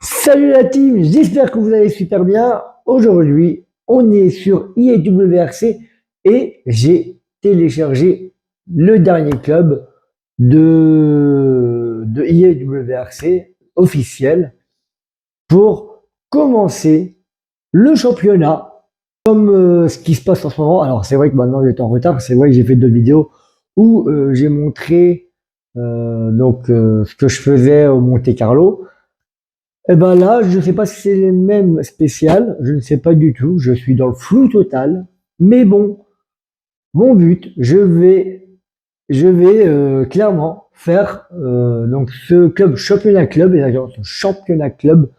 Salut la team, j'espère que vous allez super bien. Aujourd'hui, on est sur IWRC et j'ai téléchargé le dernier club de IWRC officiel pour commencer le championnat comme ce qui se passe en ce moment. Alors c'est vrai que maintenant il est en retard, c'est vrai que j'ai fait deux vidéos où j'ai montré ce que je faisais au Monte Carlo. Eh ben là, je ne sais pas si c'est les mêmes spéciales, je ne sais pas du tout, je suis dans le flou total. Mais bon, mon but, je vais clairement faire donc ce club championnat club, et d'ailleurs ce championnat club,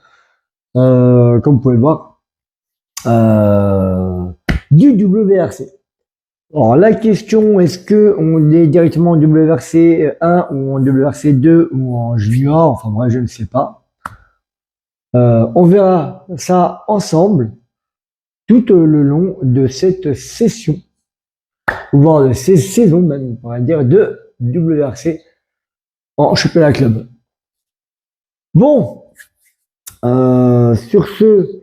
comme vous pouvez le voir, euh, du WRC. Alors la question, est-ce que on est directement en WRC 1 ou en WRC 2 ou en junior, enfin bref, je ne sais pas. On verra ça ensemble tout le long de cette session, voire de ces saisons même, on pourrait dire, de WRC en championnat club. Bon, sur ce,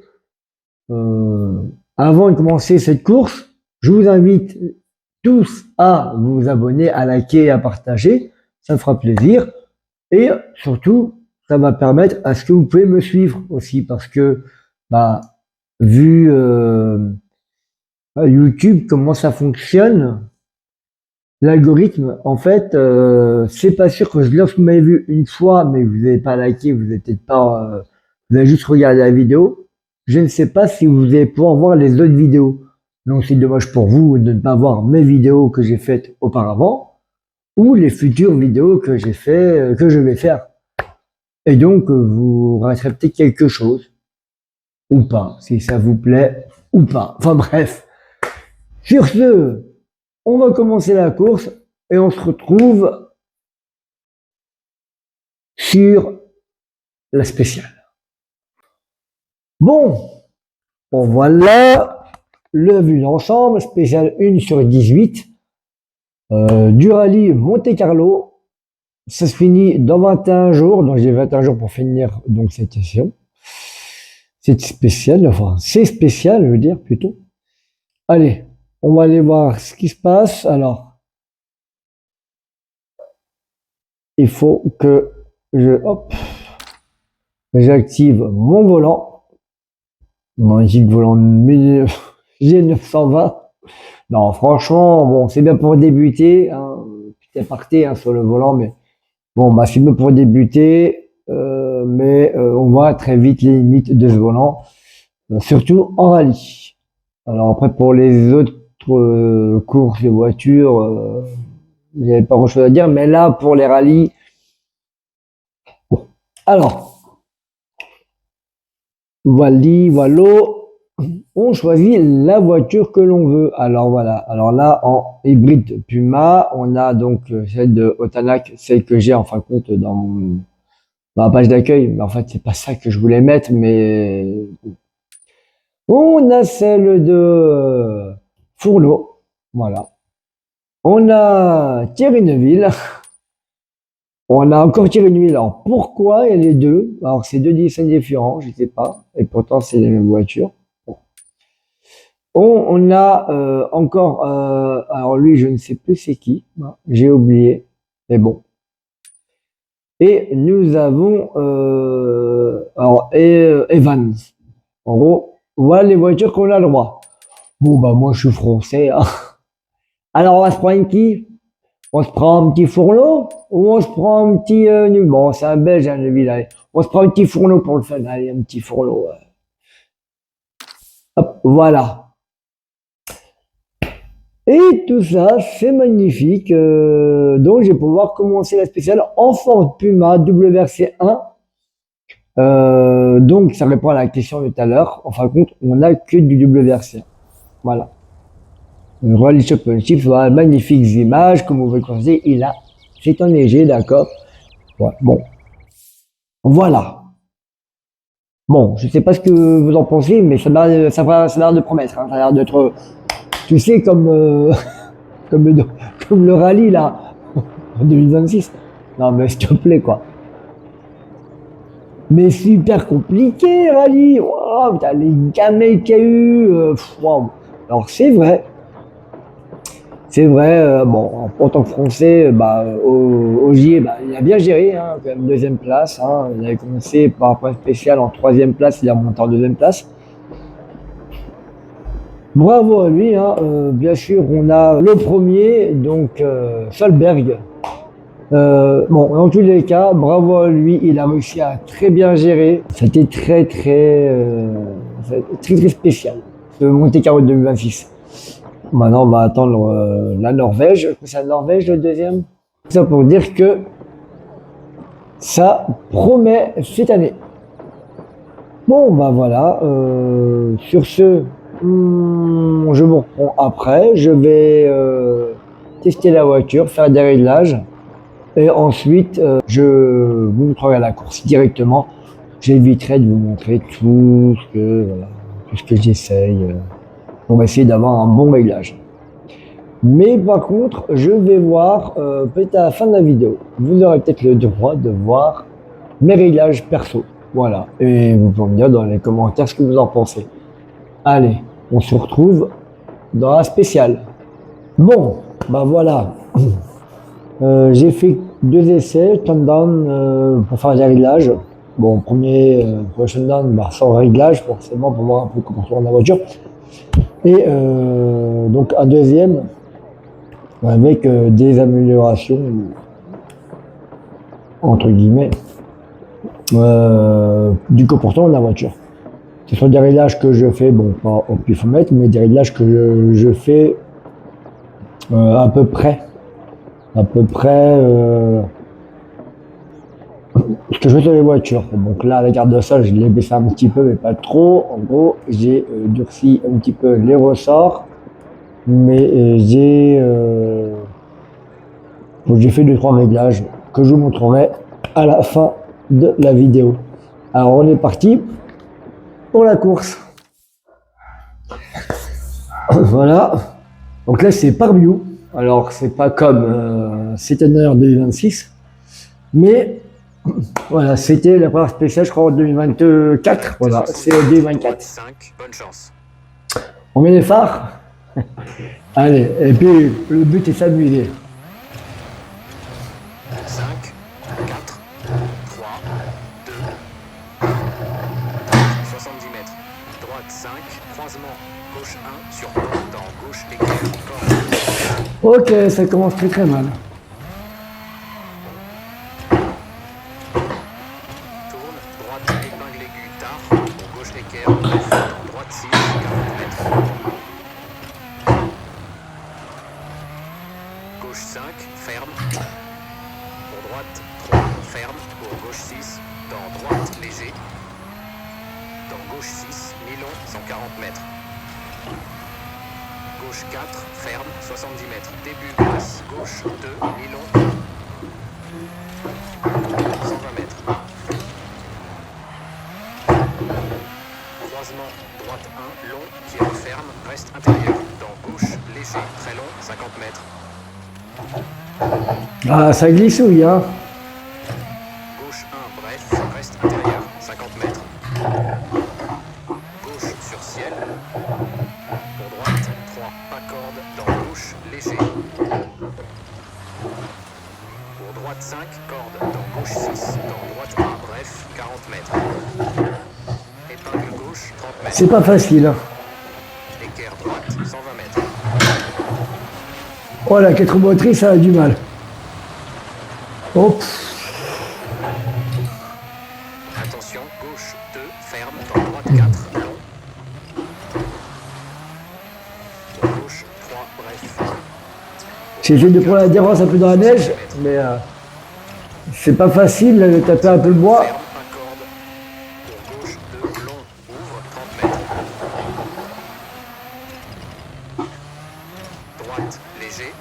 euh, avant de commencer cette course, je vous invite tous à vous abonner, à liker et à partager. Ça me fera plaisir. Et surtout, ça va permettre à ce que vous pouvez me suivre aussi parce que, bah, vu YouTube, comment ça fonctionne, l'algorithme, en fait, c'est pas sûr que lorsque vous m'avez vu une fois, mais vous n'avez pas liké, vous n'avez peut-être pas, vous avez juste regardé la vidéo, je ne sais pas si vous allez pouvoir voir les autres vidéos. Donc c'est dommage pour vous de ne pas voir mes vidéos que j'ai faites auparavant ou les futures vidéos que j'ai fait, que je vais faire. Et donc vous raterez peut-être quelque chose ou pas, si ça vous plaît ou pas. Enfin bref. Sur ce, on va commencer la course et on se retrouve sur la spéciale. Bon, voilà le vu d'ensemble, spéciale 1 sur 18 du rallye Monte Carlo. Ça se finit dans 21 jours, donc j'ai 21 jours pour finir donc cette session. C'est spécial, enfin c'est spécial, je veux dire plutôt. Allez, on va aller voir ce qui se passe. Alors, il faut que j'active mon volant. Magique volant G920. Non, franchement, bon, c'est bien pour débuter. Hein, petit aparté hein, sur le volant, mais bon, bah, c'est bien pour débuter. On voit très vite les limites de ce volant, surtout en rallye. Alors après, pour les autres courses de voitures, il n'y avait pas grand-chose à dire, mais là, pour les rallyes, bon. Alors, voilà, on choisit la voiture que l'on veut. Alors voilà, alors là en hybride Puma, on a donc celle de Otanac, celle que j'ai en fin de compte dans la page d'accueil, mais en fait c'est pas ça que je voulais mettre, mais on a celle de Fourneau, voilà. On a Thierry Neuville, on a encore Thierry Neuville. Alors pourquoi il y a les deux? Alors c'est deux dessins différents, je sais pas, et pourtant c'est les mêmes voitures. On a encore, alors lui, je ne sais plus c'est qui, j'ai oublié, mais bon. Et nous avons Evans. En gros, voilà les voitures qu'on a le droit. Bon, bah moi, je suis français. Hein. Alors, on va se prendre qui? On se prend un petit fourneau ou on se prend un petit... bon, c'est un Belge, hein, le village. On se prend un petit fourneau pour le fun. Allez, un petit fourneau. Hop, voilà. Et tout ça, c'est magnifique. Donc, je vais pouvoir commencer la spéciale en Ford Puma WRC 1. Donc, ça répond à la question de tout à l'heure. En fin de compte, on n'a que du WRC 1. Voilà. Le Rally Championship, voilà, magnifiques images. Comme vous pouvez le constater, c'est enneigé, d'accord. Ouais, bon. Voilà. Bon, je sais pas ce que vous en pensez, mais ça a l'air de promettre. Hein. Ça a l'air d'être, tu sais, comme le, comme le rallye là en 2026. Non mais s'il te plaît quoi. Mais super compliqué, rallye. Wow, putain, les gamets qu'il y a eu. Wow. Alors c'est vrai. C'est vrai, bon, en tant que Français, au J, il a bien géré, hein, quand même, deuxième place. Hein. Il avait commencé par un point spécial en troisième place, il a monté en deuxième place. Bravo à lui, hein. Bien sûr, on a le premier, donc Solberg. Bon, dans tous les cas, bravo à lui, il a réussi à très bien gérer. C'était très très spécial, ce Monte-Carlo 2026. Maintenant, on va attendre la Norvège. C'est la Norvège le deuxième. Ça pour dire que ça promet cette année. Bon, bah voilà. Sur ce, je vous reprends après. Je vais tester la voiture, faire des réglages. Et ensuite, je vous montrerai la course directement. J'éviterai de vous montrer voilà, tout ce que j'essaye. On va essayer d'avoir un bon réglage. Mais par contre, je vais voir, peut-être à la fin de la vidéo, vous aurez peut-être le droit de voir mes réglages perso. Voilà. Et vous pouvez me dire dans les commentaires ce que vous en pensez. Allez, on se retrouve dans la spéciale. Bon, bah voilà. J'ai fait 2 essais, countdown pour faire des réglages. Bon, premier shutdown sans réglage, forcément, pour voir un peu comment tourne la voiture. Et donc un deuxième avec des améliorations, entre guillemets, du comportement de la voiture. Ce sont des réglages que je fais, bon, pas au pifomètre, mais des réglages que je fais à peu près ce que je fais sur les voitures. Donc là, la garde de sol, je l'ai baissé un petit peu, mais pas trop. En gros, j'ai durci un petit peu les ressorts, mais j'ai fait 2-3 réglages que je vous montrerai à la fin de la vidéo. Alors on est parti pour la course. Voilà. Donc là c'est par view. Alors c'est pas comme Citadiner 2026, mais voilà, c'était la première spéciale, je crois, en 2024. Voilà, c'est 2024. 5, bonne chance. On met les phares. Allez, et puis le but est s'amuser. 5, 4, 3, 2, 70 mètres. Droite 5, croisement, gauche 1, sur dans gauche équerre, corde. Ok, ça commence très très mal. Tourne, droite épingle aiguë, tard, pour gauche équerre, bref, dans droite 6, 40 mètres. Gauche 5, ferme. Pour droite 3, ferme. Pour gauche 6, dans droite léger. Dans gauche 6, mi-long, 140 mètres. Gauche 4, ferme, 70 mètres. Début basse, gauche 2, mi-long, 120 mètres. Croisement, droite 1, long, qui referme, reste intérieur. Dans gauche, léger, très long, 50 mètres. Ah, ça glissouille, hein. Gauche 1, bref, reste intérieur, 50 mètres. Gauche sur ciel. Pour droite, 3, pas corde, dans gauche, léger. Pour droite 5, corde, dans gauche 6, dans droite 1, bref, 40 mètres. Épingle gauche, 30 mètres. C'est pas facile. Hein. Équerre droite, 120 mètres. Oh, la 4 motrices, ça a du mal. Hop. Attention, gauche 2, ferme, dans droite 4, long. Pour gauche 3, bref. J'ai essayé de prendre la différence un peu dans la neige, mais c'est pas facile de taper un peu le bois. Ferme, pas corde. Pour gauche 2, long, ouvre, 30 mètres. Droite, léger.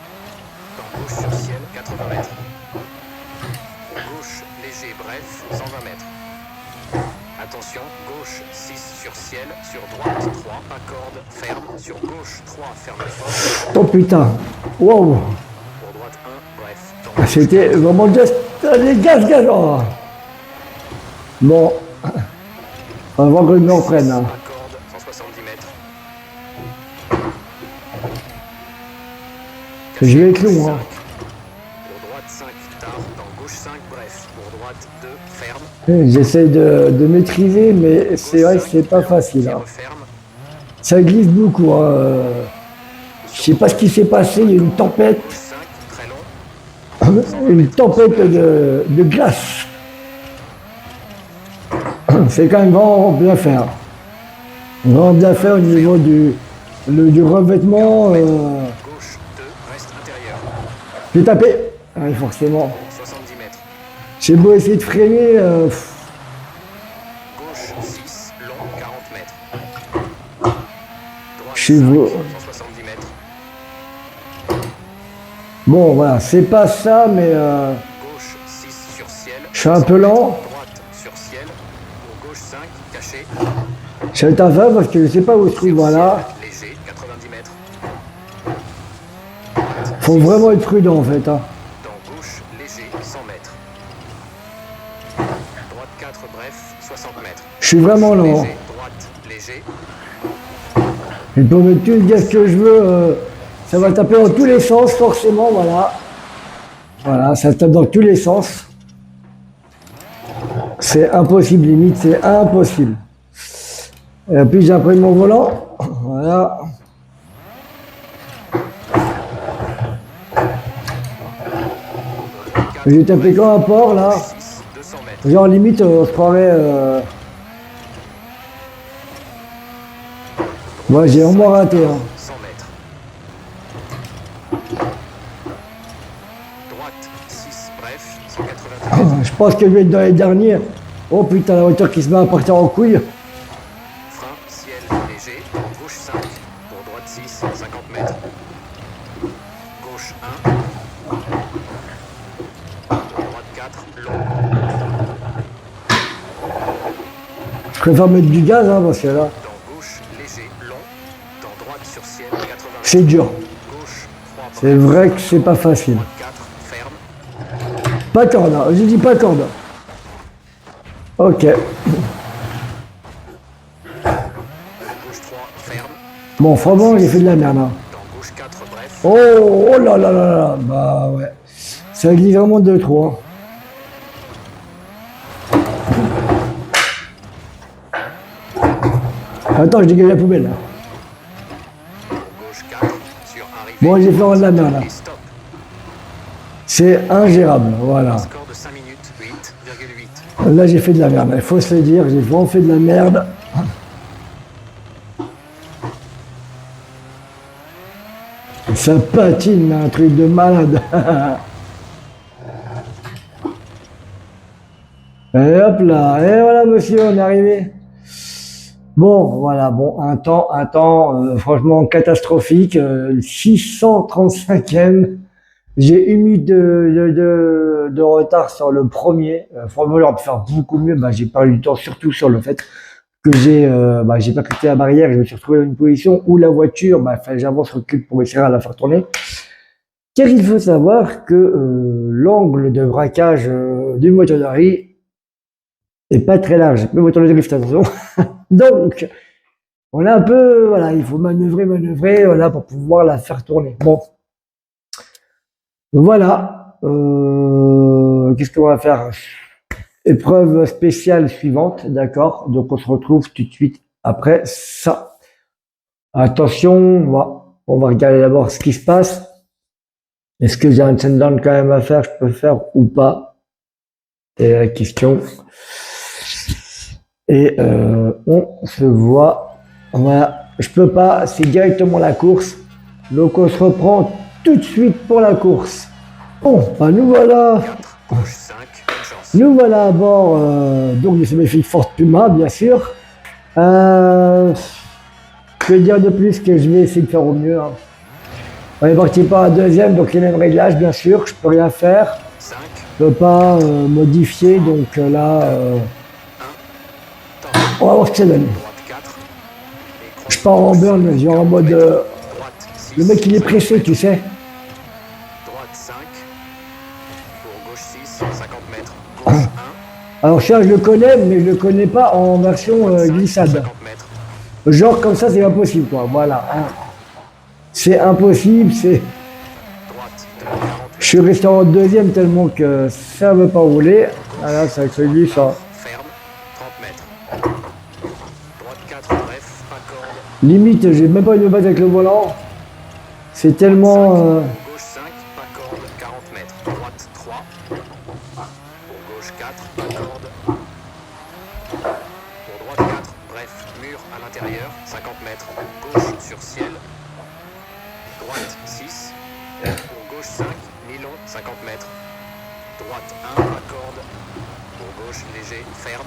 Dans gauche sur ciel, 80 mètres. Gauche, léger, bref, 120 mètres. Attention, gauche 6 sur ciel, sur droite 3, pas corde, ferme, sur gauche 3, ferme fort. Oh putain. Wow. Pour droite 1, bref. Dans gauche, C'était vraiment juste les gaz. Oh. Bon, on va voir que je me reprenne. Hein. Corde, 170 mètres. Je vais être long. Hein. Pour droite 5, tard. Dans gauche 5, bref. Pour droite 2, ferme. J'essaie de maîtriser, mais c'est vrai que c'est pas facile. Hein. Referme. Ça glisse beaucoup. Hein. Je sais pas ce qui s'est passé, il y a une tempête. Gauche 5, très long. Une tempête de glace. C'est quand même vraiment bien fait. Hein. Vraiment bien fait au niveau du revêtement. Gauche 2, reste intérieur. J'ai tapé. Oui, forcément. 70 mètres. J'ai beau essayer de freiner. Gauche 6, long, 40 mètres. Droite Je suis 5, beau. 170 mètres. Bon, voilà, c'est pas ça, mais Gauche 6 sur ciel. je suis un peu lent. Droite sur ciel. Pour gauche 5, caché. Je vais être à 20 parce que je sais pas où se trouve. Voilà. Léger, 90 mètres. Faut vraiment être prudent en fait. Hein. Dans gauche, léger, 100 mètres. Droite 4, bref, 60 mètres. Je suis vraiment lent. Léger, droite, léger. Je peux mettre tout le gaz que je veux. Ça va taper dans tous les sens, forcément. Voilà. Voilà, ça tape dans tous les sens. C'est impossible, limite, c'est impossible. Et puis j'ai pris mon volant. Voilà. J'ai tapé comme un porc là. 6, 200 mètres. Genre limite on se croirait. Ouais, j'ai vraiment raté. Hein. 100 mètres. Droite 6, bref, 180 mètres. Je pense que je vais être dans les derniers. Oh putain, la voiture qui se met à partir en couille. Frein, ciel, léger. Gauche 5, pour droite 6, 50 mètres. Gauche 1. Droite 4, long. Je préfère mettre du gaz hein, parce que là, Dans gauche, léger, long. Dans droite sur ciel, 80 mètres. c'est dur. Gauche 3, C'est vrai que c'est pas facile. droite 4, ferme. Pas corde, hein. J'ai dit pas corde. Ok. Gauche 3, ferme. Bon, franchement, j'ai fait de la merde. Hein. Dans gauche 4, bref. Oh, oh là là là là. Bah ouais. Ça glisse vraiment de trop. Hein. Attends, je dégage la poubelle là. Gauche 4, sur arrivée. Bon, j'ai fait vraiment de la merde là. Et stop. C'est ingérable, voilà. Score de 5 minutes, 8,8. Là, j'ai fait de la merde. Il faut se le dire, j'ai vraiment fait de la merde. Ça patine, un truc de malade. Et hop là, et voilà monsieur, on est arrivé. Bon, voilà, bon, un temps, franchement catastrophique, 635e. J'ai une minute de retard sur le premier. Franchement, j'aurais pu faire beaucoup mieux. Bah, j'ai perdu du temps, surtout sur le fait que j'ai pas quitté la barrière. Je me suis retrouvé dans une position où la voiture, fallait que j'avance, recule pour essayer de la faire tourner. Car il faut savoir que l'angle de braquage d'une voiture de rallye est pas très large. Une voiture de drift, attention. Donc, on a un peu, voilà, il faut manœuvrer, voilà, pour pouvoir la faire tourner. Bon. Voilà. Qu'est-ce qu'on va faire? Épreuve spéciale suivante, d'accord? Donc, on se retrouve tout de suite après ça. Attention, on va regarder d'abord ce qui se passe. Est-ce que j'ai un send-down quand même à faire? Je peux faire ou pas? C'est la question. Et on se voit. Voilà. Je peux pas, c'est directement la course. Donc on se reprend tout de suite pour la course. Bon, nous voilà. Gauche 5, bonne chance. Nous voilà à bord donc de ce magnifique Ford Puma, bien sûr. Que dire de plus que je vais essayer de faire au mieux. Hein. On est parti par la deuxième, donc les mêmes réglages, bien sûr. Je peux rien faire. 5, Je peux pas modifier, donc là, on va voir ce que ça donne. droite 4. Je pars en burn, genre en mode. Droite 6. Le mec il est pressé, tu sais. Droite 5. Pour gauche 6, 50 mètres. Gauche 1. Alors ça, je le connais, mais je le connais pas en version glissade. 50 mètres. Genre comme ça, c'est pas possible, quoi. Voilà. Hein. C'est impossible, c'est... Droite de 40 Je suis resté en deuxième tellement que ça veut pas rouler. Voilà, ça se glisse, ça. ferme, 30 mètres. Droite 4, bref, pas corde. Limite, j'ai même pas eu de base avec le volant. C'est tellement... Gauche 5, pas corde, 40 mètres. Droite 3. Pour gauche 4, pas corde. Pour droite 4, bref, mur à l'intérieur, 50 mètres. Gauche sur ciel. Droite 6. Pour gauche 5, nylon, 50 mètres. Droite 1, pas corde. Pour gauche léger, ferme.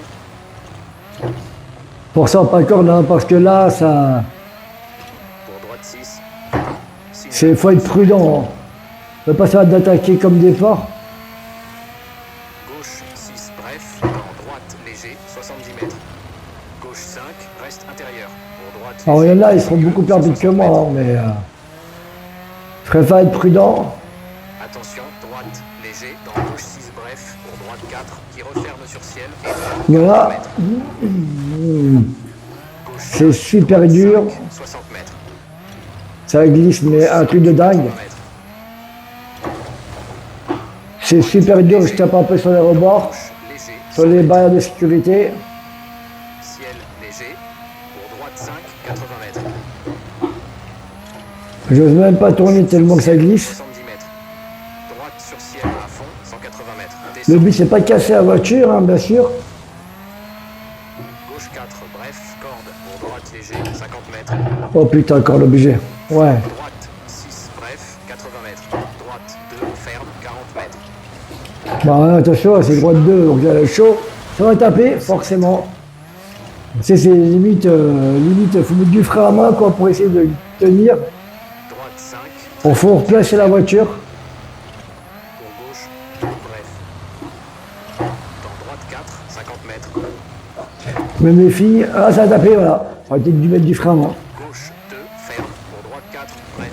Pour ça, pas corde, hein, parce que là, ça... Pour droite 6. C'est faut être prudent. Hein. On peut pas ça d'attaquer comme départ. Gauche 6, bref, dans droite léger, 70 mètres. Gauche 5, reste intérieur. Pour droite Alors il y en a, ils léger, seront beaucoup plus rapides que 60 moi, mètres. hein, mais... je préfère être prudent. Attention, droite léger, dans gauche 6, bref, pour droite 4, qui referme sur ciel. Et Voilà. 40 mètres. Gauche C'est 5, super droite dur. 5, 60 mètres. Ça glisse, mais un truc de dingue. 60 mètres. C'est super dur, je tape un peu sur les rebords, Gauche léger, sur les barrières de sécurité. ciel léger. Pour droite 5, 80 mètres. J'ose même pas tourner tellement que ça glisse. 70 mètres. Droite sur ciel à fond, 180 mètres. Le Descente. but, c'est pas de casser la voiture, hein, bien sûr. Gauche 4, bref, corde. Pour droite léger, 50 mètres. Oh putain, encore l'objet. Ouais. Droite 6, bref, 80 mètres. Droite 2, ferme, 40 mètres. Bah attention, c'est droite 2, donc j'ai chaud. Ça va taper, forcément. C'est limite, limite, faut mettre du frein à main, quoi, pour essayer de tenir. Droite 5, Il faut replacer la voiture. pour gauche, bref. Dans droite 4, 50 mètres. Mais mes filles, ah, ça a tapé, voilà. Ça aurait peut-être dû mettre du frein à main. Gauche 2, ferme, pour droite 4, bref.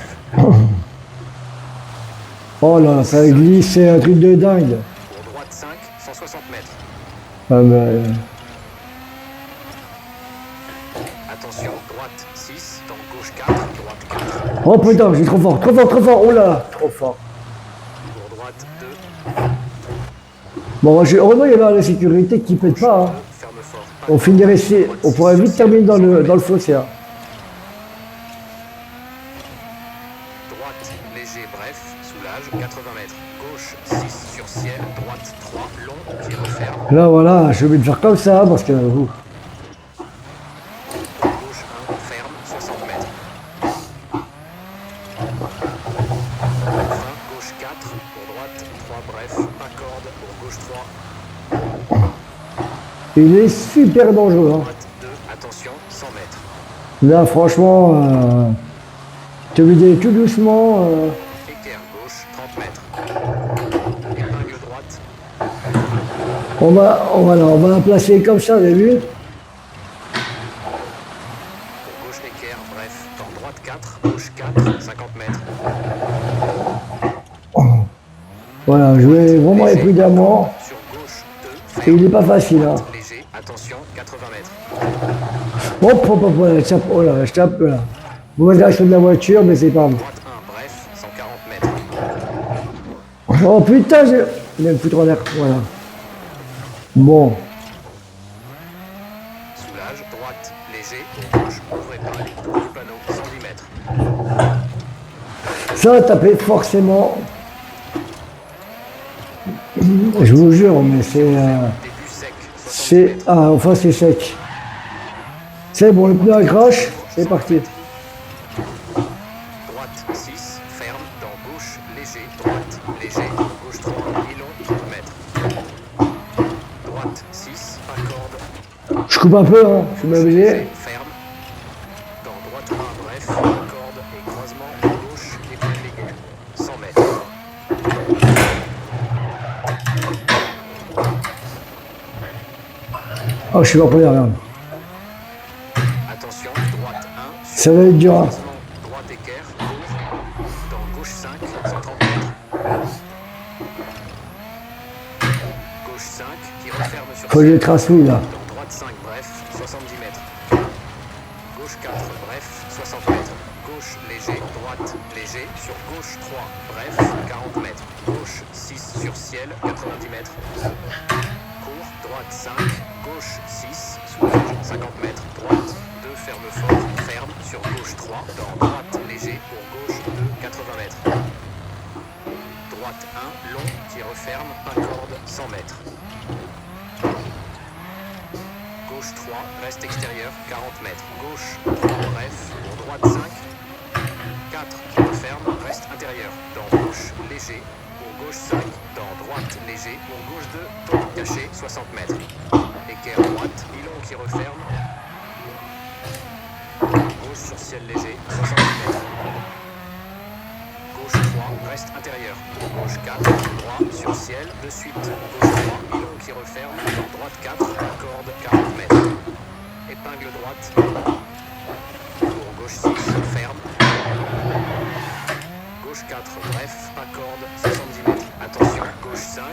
Oh là, ça glisse, c'est un truc de dingue. Pour droite 5, 160 mètres. Ah, mais, Attention, droite 6, dans gauche 4, droite 4. oh putain, j'ai trop fort, trop fort, trop fort, oh là là, trop fort. Pour droite 2, Bon, heureusement, il y avait la sécurité qui pète pas. Hein. ferme fort. On finirait, on pourrait vite terminer dans le fossé. Hein. Droite, léger, bref, soulage, 80 mètres. Gauche, 6 sur ciel, droite, 3, long, qui referme. Là, voilà, je vais le faire comme ça, parce que... Gauche, 1, ferme, 60 mètres. Enfin, gauche 4, pour droite, 3, bref, pas corde, pour gauche 3, Il est super dangereux. Hein. droite 2, attention, 100 mètres. Là, franchement, tu veux dire tout doucement. Équerre gauche, 30 mètres. Épingle droite, On va la placer comme ça, vous avez vu? pour gauche équerre, bref, dans droite 4, gauche 4, 50 mètres. Voilà, je vais vraiment être prudemment. Sur gauche 2, Et ferme. il n'est pas facile. Hein. Léger, attention, 80 mètres. Hop, hop, hop, voilà, je tape, oh là, je tape là. Mauvaise réaction de la voiture, mais c'est pas grave. Droite 1, bref, 140 mètres. Oh putain, il va me foutre en l'air. Voilà. Bon, Soulage, droite, léger, gauche, ouvrez pas, tour du panneau, 110 mètres. ça va taper forcément. Je vous jure, mais c'est. Début sec, 70 C'est. mètres. Ah, enfin, c'est sec. C'est bon, le pneu accroche, c'est parti. Droite 6, ferme, dans gauche, léger, droite, léger, gauche 3, nylon, 30 mètres. Droite 6, pas corde, Je coupe un peu, hein, je suis bien obligé. léger, ferme. Dans droite 1, bref, pas corde et croisement, gauche, épingle aiguë, 100 mètres. Oh, je suis pas prêt, regarde. Attention, droite 1, Ça va être dur. Hein. croisement, droite équerre, court. Dans gauche 5, 130 mètres. Gauche 5, qui referme sur Faut que je trace où là? Dans droite 5, bref, 70 mètres. Gauche 4, bref, 60 mètres. Gauche léger, droite léger, sur gauche 3, bref, 40 mètres. Gauche 6 sur ciel, 90 mètres. Court, droite 5, gauche 6, soulage, 50 mètres. Droite 2, ferme fort, ferme, sur gauche 3, dans droite léger, pour gauche 2, 80 mètres. Droite 1, long, tire ferme, pas corde, 100 mètres. Gauche 3, reste extérieur, 40 mètres. Gauche 3, bref, pour droite 5. 4, tire ferme, reste intérieur. Dans gauche, léger, pour gauche 5. Dans droite, léger, pour gauche 2, taux caché, 60 mètres. Équerre droite, nylon qui referme. Gauche sur ciel léger, 70 mètres. Gauche 3, reste intérieur. Gauche 4, droit sur ciel, de suite. Gauche 3, nylon qui referme. Dans droite 4, corde 40 mètres. Épingle droite. Pour gauche 6, ferme. Gauche 4, bref, pas corde, 70 mètres. Attention, gauche 5.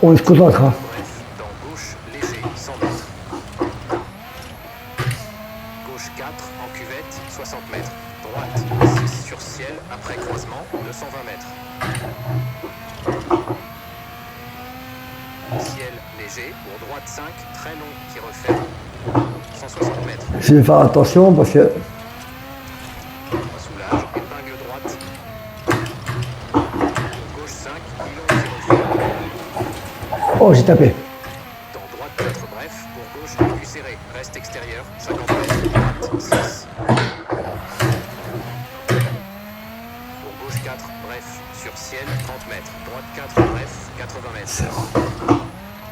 On se concentrera. Bref, dans gauche, léger, 100 mètres. Gauche 4, en cuvette, 60 mètres. Droite 6 sur ciel, après croisement, 220 mètres. Ciel léger, pour droite 5, très long, qui referme, 160 mètres. Je vais faire attention parce que Soulage, épingle droite. Pour gauche 5, nylon qui referme. oh j'ai tapé. Dans droite 4, bref, pour gauche, aigu serré, reste extérieur, 50 mètres, droite 6. Pour gauche 4, bref, sur ciel, 30 mètres. Droite 4, bref, 80 mètres.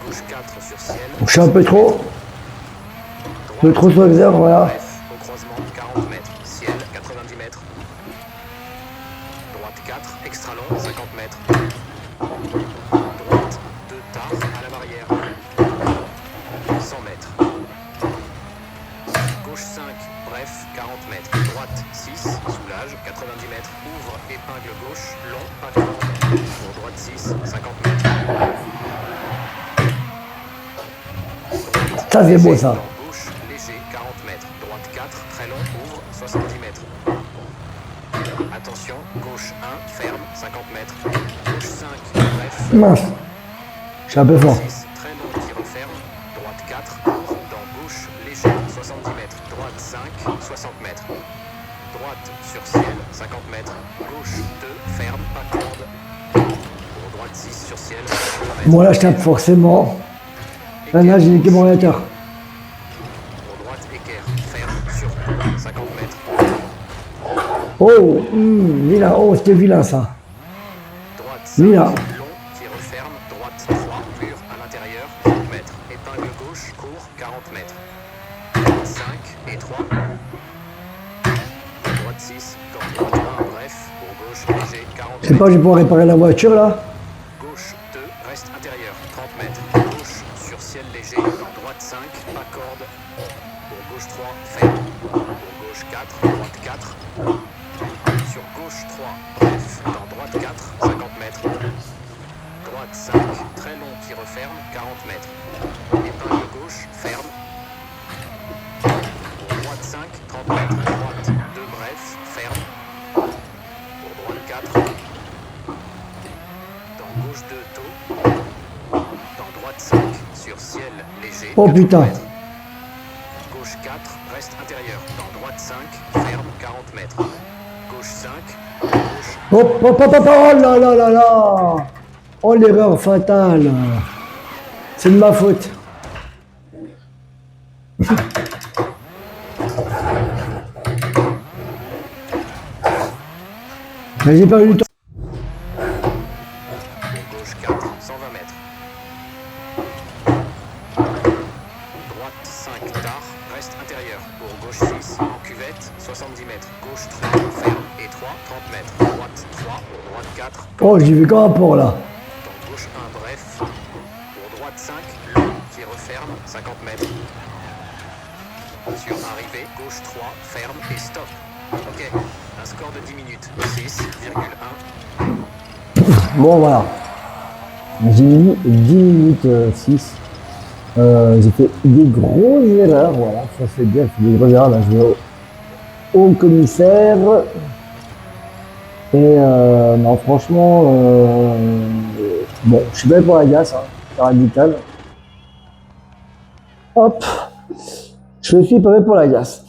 Gauche 4 sur ciel. Je suis un peu trop. Je trop sur l'exergue, voilà. Bref, au croisement, 40 mètres. Ciel, 90 mètres. Droite 4, extra long, 50 mètres. Droite 2, tard, à la barrière. 100 mètres. Gauche 5, bref, 40 mètres. Droite 6, soulage, 90 mètres. Ouvre, épingle gauche, long, pas de corde. Pour droite 6, 50 mètres. Ça c'est beau ça. Dans gauche, léger, 40 mètres. Droite 4, très long, ouvre, 70 mètres. Attention, gauche 1, ferme, 50 mètres. Gauche 5, bref. Mince. Je suis un peu fort. 6, très long, qui referme. Droite 4, court, dans gauche, léger, 70 mètres. Droite 5, 60 mètres. Droite sur ciel, 50 mètres. Gauche 2, ferme, pas corde. Pour droite 6 sur ciel, 80 mètres. Bon là je tape forcément. Là j'ai niqué mon ordinateur. Pour droite, équerre, ferme, sur 50 mètres. Oh, vilain. Oh c'était vilain ça. Droite 5, Vilain. long, qui referme. Droite 3, mur à l'intérieur, 30 mètres. Épingle gauche, court, 40 mètres. Droite 5 et 3. Droite 6, corde droite 1, bref. Pour gauche, léger, 40 Je sais mètres. pas, je vais pouvoir réparer la voiture là. Gauche 2, reste intérieur, 30 mètres. Gauche sur ciel léger, droite 5, pas corde. Pour gauche 3, ferme. Pour gauche 4, droite 4. Sur gauche 3, bref, dans droite 4, 50 mètres. Droite 5, très long qui referme, 40 mètres. Épingle gauche, ferme. Pour droite 5, 30 mètres. Droite 2, bref, ferme. Pour droite 4. Dans gauche 2, taux. Dans droite 5, sur ciel léger. Oh 80 putain. mètres. Gauche 4, reste intérieur. Dans droite 5, ferme, 40 mètres. Gauche 5, gauche. Hop, hop, hop, hop, oh là là là là. Oh l'erreur fatale. C'est de ma faute. Mais j'ai pas eu le temps. Gauche 4, 120 mètres. Droite 5, tard, reste intérieur. Pour gauche 6, en cuvette, 70 mètres. Gauche 3, ferme et 3, 30 mètres. Droite 3, droite 4, Oh j'y vais qu'un rapport là. dans gauche 1, bref. Pour droite 5, long, qui referme, 50 mètres. Sur arrivée, gauche 3, ferme et stop. Ok, un score de 10 minutes, 6,1. Bon voilà. J'ai mis 10 minutes 6. J'ai fait des grosses erreurs, voilà, ça c'est bien, j'ai fait des grosses erreurs. Là, je vais au commissaire. Et non, franchement, bon, je suis pas pour la gasse, hein, c'est radical. Hop, je suis pas pour la gasse.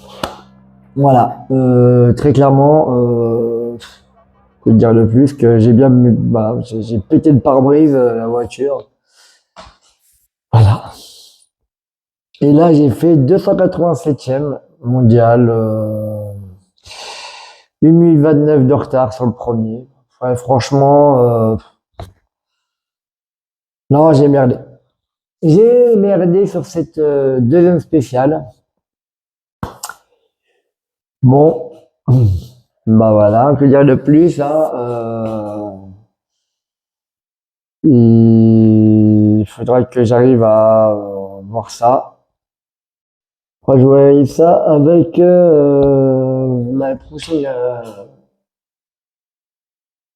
Voilà, très clairement, que dire de plus que j'ai bien, bah, j'ai pété le pare-brise la voiture. Voilà. Et là, j'ai fait 287e mondial, 1 minute 29 de retard sur le premier. Ouais, franchement, non, j'ai merdé. J'ai merdé sur cette deuxième spéciale. Bon, bah voilà, que dire de plus, hein, il faudrait que j'arrive à voir ça. Moi, je voyais ça avec ma prochaine,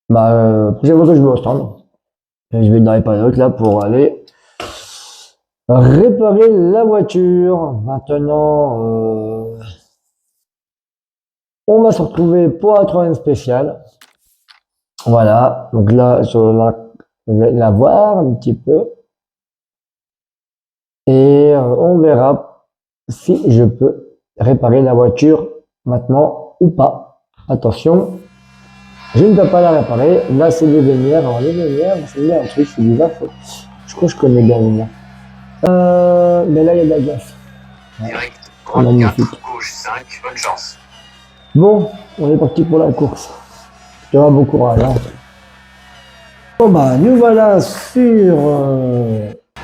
prochaine fois que je vais au stand. Je vais dans les paillotes là pour aller réparer la voiture. Maintenant, on va se retrouver pour la troisième spéciale. Voilà, donc là, je vais la voir un petit peu. Et on verra si je peux réparer la voiture maintenant ou pas. Attention, je ne peux pas la réparer. Là, c'est les vénières. Alors, les vénières, c'est bien un truc, c'est bizarre. Je crois que je connais bien les vénières. Mais là, il y a de la glace. Ouais. Direct, droite Magnifique. 4, gauche 5, bonne chance. Bon, on est parti pour la course. Tu auras bon courage. Hein. Bon, bah, nous voilà sur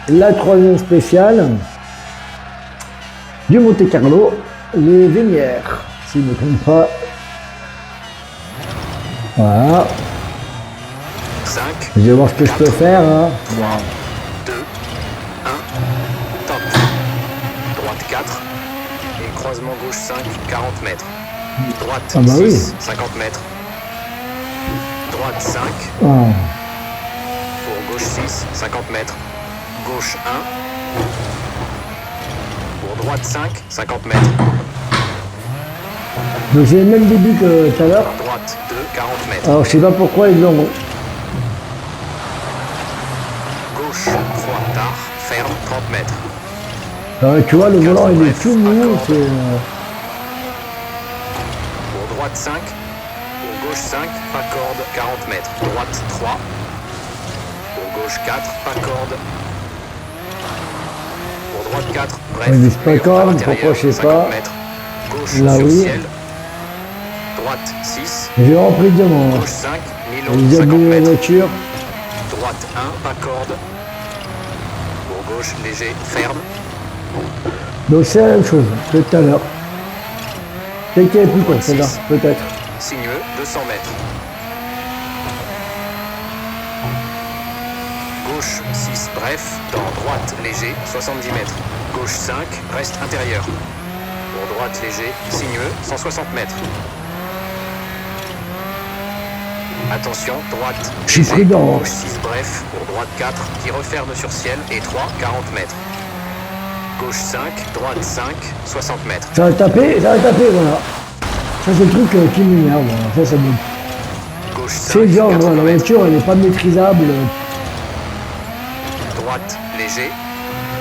la troisième spéciale du Monte Carlo, les Vénières, si je ne me trompe pas. Voilà. 5, Je vais voir ce que je peux faire. Hein. 2, 1, top. Droite 4, et croisement gauche 5, 40 mètres. Droite Ah bah 6, oui. 50 mètres. Droite 5, Ah. pour gauche 6, 50 mètres. Gauche 1, pour droite 5, 50 mètres. Donc j'ai le même début que tout à l'heure. Droite 2, 40 mètres. Alors je sais pas pourquoi ils l'ont. Gauche 3, tard, ferme, 30 mètres. Tu vois, le volant il est tout mou. C'est, Pour droite 5, pour gauche 5, pas corde, 40 mètres. Droite 3, pour gauche 4, pas corde. Pour droite 4, bref, ils disent pas mur à corde, l'intérieur, pourquoi je sais 50 pas. mètres. Gauche Là sur oui. ciel. Droite 6, J'ai repris demain. gauche 5, Ils Milon, 50 abîment la mètres. voiture. Droite 1, pas corde. Pour gauche, léger, ferme. Donc c'est la même chose que tout à l'heure. Peut-être qu'il y avait plus quoi, celle-là, peut-être. Sinueux, 200 mètres. Gauche 6, bref, dans droite léger, 70 mètres. Gauche 5, reste intérieur. Pour droite léger, sinueux, 160 mètres. Attention, droite Je suis léger, prudent. gauche 6, bref, pour droite 4, qui referme sur ciel, et 3, 40 mètres. Gauche 5, droite 5, 60 mètres. Ça va taper, voilà. Ça c'est le truc qui m'énerve, voilà. Ça me... Gauche 5, C'est genre, 80 la mètres. voiture elle n'est pas maîtrisable. Droite léger,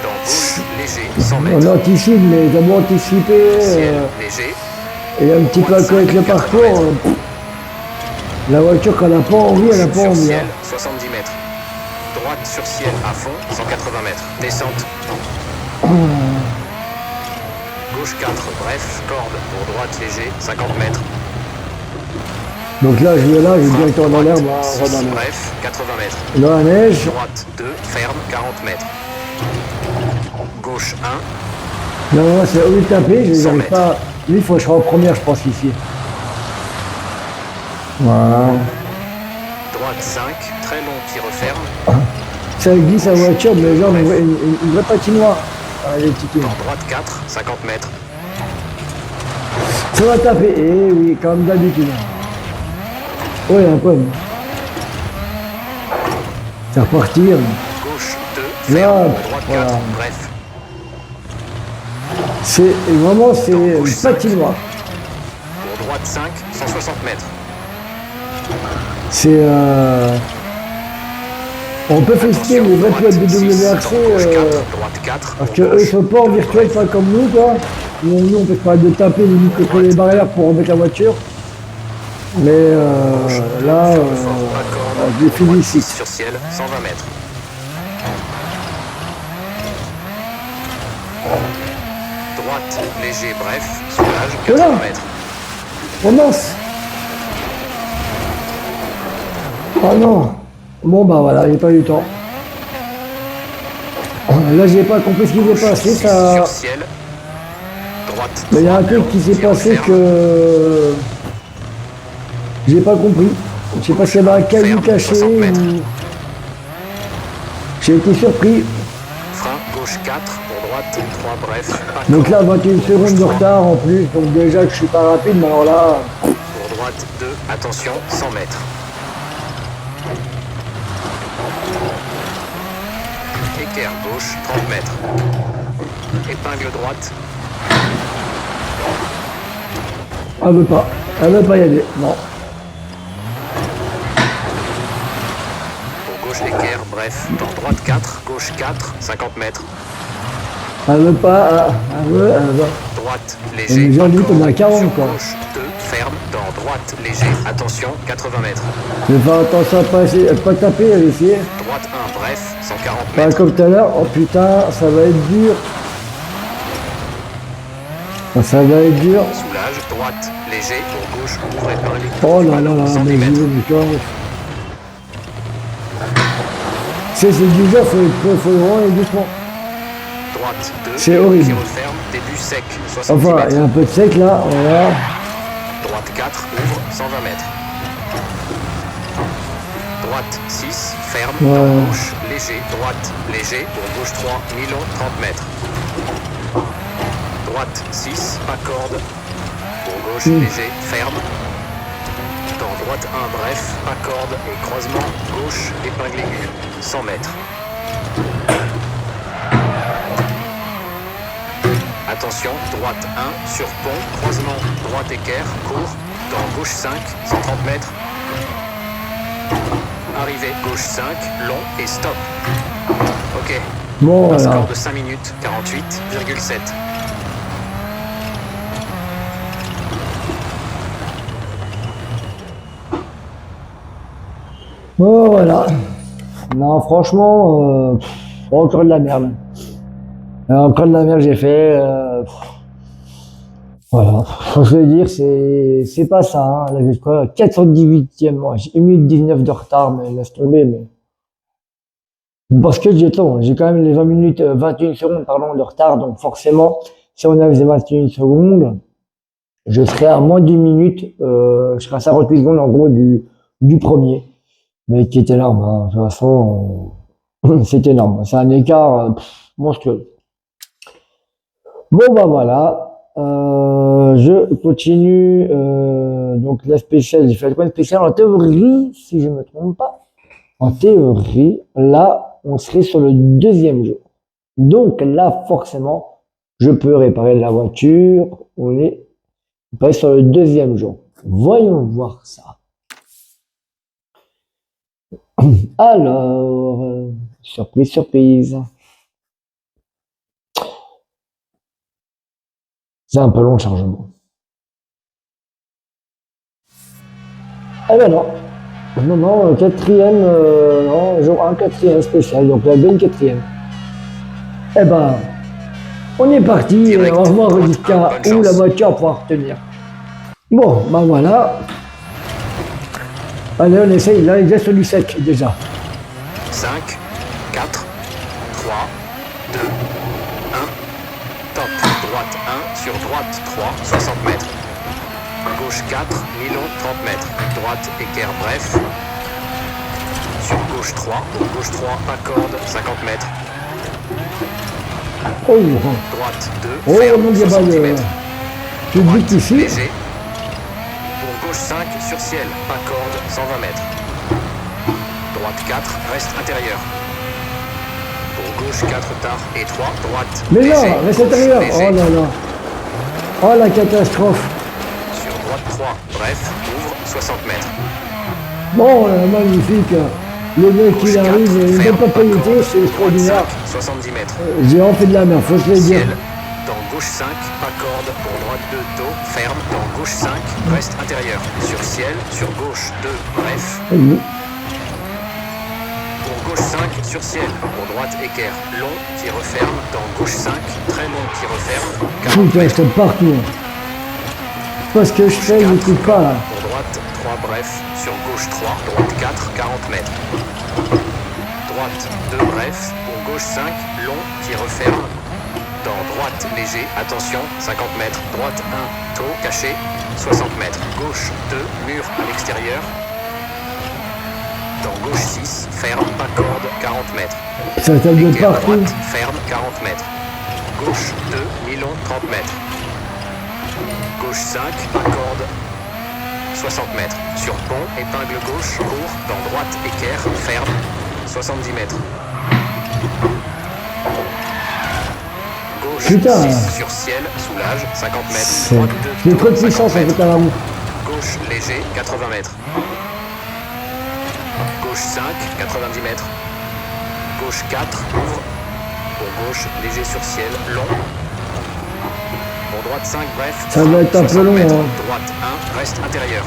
dans gauche léger, 100 On mètres. anticipe, mais d'abord anticiper. Ciel léger, Et un petit peu avec le parcours. La voiture quand elle n'a pas envie, elle n'a pas sur envie. ciel, Hein. 70 mètres. Droite sur ciel à fond, 180 mètres. Descente. Gauche 4, bref, corde pour droite léger, 50 mètres. Donc là, je vais là, je vais Frein, directement dans l'herbe, droite, on va 6, dans l'herbe. bref, 80 mètres. Dans la neige, Droite 2, ferme, 40 mètres. Gauche 1, non, non, c'est au lieu de taper, je 100 n'arrive mètres. pas. Lui, il faut que je sois en première, je pense, ici. Voilà. droite 5, très long qui referme. Ça glisse la voiture, mais genre une vraie patinoire. Ah, les petits pieds. Dans droite 4, 50 mètres. Ça va taper, eh oui, comme d'habitude. Oui, un peu. C'est repartir. Gauche 2, Là, ferme, droite 4, voilà. bref. C'est vraiment, c'est une patinoire. Pour droite 5, 160 mètres. C'est on peut féliciter les vrais pilotes de WRC droite 4, parce qu'eux sont pas en virtuel, pas comme nous quoi. Nous on peut pas de taper limite contre les barrières pour remettre la voiture. Mais là, je les félicite. sur ciel, 120 mètres. Droite, léger, bref, soulage, 80 Voilà. mètres. On mince. Oh non. Bon bah voilà, j'ai pas eu le temps. Là j'ai pas compris ce qui s'est passé, ça. Sur ciel, droite. Mais il y a un truc qui s'est passé que j'ai pas compris. Je sais pas s'il y avait un caillou caché ou. J'ai été surpris. Frein, gauche 4, pour droite 3, bref. Donc là 21 secondes de retard en plus, donc déjà que je suis pas rapide, mais alors là. Pour droite 2, attention, 100 mètres. Équerre gauche, 30 mètres. Épingle droite, Elle veut pas y aller, non. pour gauche équerre, bref. Dans droite 4, gauche 4, 50 mètres. Elle veut pas, elle veut. Droite, Mais léger, j'ai envie accord. qu'on a 40 Sur quoi. gauche 2, ferme. Dans droite, léger, attention, 80 mètres. Mais faire attention à pas taper, elle essayer. Droite 1, bref, 140 Pas mètres. comme tout à l'heure, oh putain, ça va être dur. Ça va être dur. Soulage, droite, léger, pour gauche, ouvre épingle. Oh là là là, 110 mais mètres. je mais quoi. C'est du genre, faut vraiment aller doucement. Droite 2, C'est horrible. qui referme, début sec, 70 Enfin, mètres. il y a un peu de sec là, voilà. Droite 4, ouvre, 120 mètres. Droite 6, ferme, Ouais. dans gauche, léger, droite, léger, pour gauche 3, mi-long, 30 mètres. Droite 6, pas corde, pour gauche, léger, ferme. Dans droite 1, bref, pas corde et croisement, gauche, épingle aiguë, 100 mètres. Attention, droite 1, sur pont, croisement, droite équerre, court, dans gauche 5, 130 mètres. Arrivée, gauche 5, long et stop. Ok, Bon, un voilà. score de 5 minutes, 48,7. Oh, voilà. Non, franchement, encore de la merde. Encore de la merde, j'ai fait. Voilà. Je veux dire, c'est pas ça. Hein. Là, j'ai quoi 418e. Moi, j'ai 1 minute 19 de retard, mais laisse tomber. Mais... Parce que j'ai quand même les 20 minutes, 21 secondes, pardon, de retard. Donc, forcément, si on avait 21 secondes, je serais à moins d'une minute, je serais à 58 secondes, en gros, du premier. Mais qui est énorme, hein. De toute façon, c'est énorme. C'est un écart monstrueux. Bon, bah voilà. Je continue. Donc la spéciale, j'ai fait le point spécial. En théorie, si je me trompe pas, en théorie, là, on serait sur le deuxième jour. Donc là, forcément, je peux réparer la voiture. On est sur le deuxième jour. Voyons voir ça. Alors, surprise, surprise. C'est un peu long le chargement. Eh ben non. Non, quatrième, non, jour 1, quatrième spécial, donc la belle quatrième. Eh ben, on est parti, Direct, on va voir droite, jusqu'à bonne où la chance. voiture pourra retenir. Bon, ben voilà. Allez, on essaye, là, il est déjà sur du sec, déjà. 5, 4, 3, 2, 1, top. Droite 1, sur droite 3, 60 mètres. Gauche 4, mi-long, 30 mètres. Droite, équerre, bref. Sur gauche 3, pour gauche 3, pas corde, 50 mètres. Oh, Droite 2, oh, ferme, mon Dieu, 70 mètres. tu me dis qu'ici, Léger. Pour gauche 5, sur ciel, pas corde, 120 mètres. Droite 4, reste intérieur. Pour Gauche 4 tard et 3. Droite. Mais non, léger, reste gauche, intérieur. léger. Oh là là. Oh la catastrophe. Sur droite 3. Bref, ouvre 60 mètres. Bon, magnifique. Le mec Gauche il arrive, 4, une bonne ferme, propriété, pas corde. c'est extraordinaire. Droite 5, 70 mètres. J'ai en fait de la merde, faut se le dire. Ciel. Dans gauche 5, pas corde. Pour droite 2, taux. Ferme. Dans gauche 5, reste intérieur. Sur ciel. Sur gauche 2. Bref. Pour gauche 5, sur ciel. Pour droite, équerre. Long, qui referme. Dans gauche 5, très long, qui referme. 40 Putain, je mètres. tape partout. C'est pas ce que je fais, je n'écoute pas là. Pour droite, 3, bref. Sur gauche 3, droite 4, 40 mètres. Droite 2, bref. Pour gauche 5, long, qui referme. Dans droite, léger, attention, 50 mètres. Droite 1, taux, caché, 60 mètres. Gauche 2, mur à l'extérieur. Dans gauche 6, ferme, pas corde, 40 mètres. Ça tape de Équerre partout. droite, ferme, 40 mètres. Gauche 2, mi-long, 30 mètres. Gauche 5, pas corde, 60 mètres. Sur pont, épingle gauche, court. Dans droite, équerre, ferme, 70 mètres. Gauche Putain. 6 sur ciel, soulage, 50 mètres. C'est- Droite J'ai 2, trop de puissance en 50 fait mètres. à la roue. Gauche léger, 80 mètres. Gauche 5, 90 mètres. Gauche 4, ouvre. Pour gauche, léger sur ciel, long. Pour droite 5, bref. Ça va être un peu 60 long, mètres. hein. Droite 1, reste intérieur.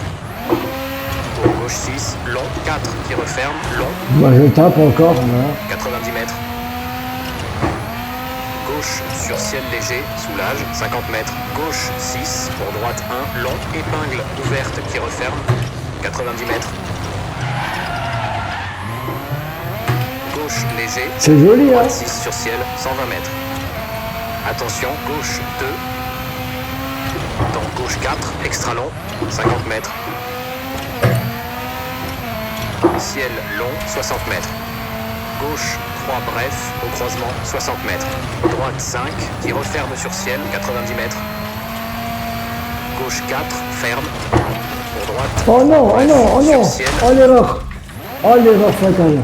Pour gauche 6, long, 4, qui referme, long, Moi je tape encore. Voilà. 90 mètres. Gauche sur ciel léger, soulage, 50 mètres. Gauche 6, pour droite 1, long, épingle ouverte qui referme, 90 mètres. Gauche léger, C'est joli hein. droite 6 sur ciel, 120 mètres. Attention, gauche 2. Dans gauche 4, extra long, 50 mètres. Ciel long, 60 mètres. Gauche 3, bref, au croisement, 60 mètres. Droite 5, qui referme sur ciel, 90 mètres. Gauche 4, ferme. Pour droite. Oh non, oh bref, non, oh non. sur ciel. Oh l'erreur. Oh l'erreur fatale.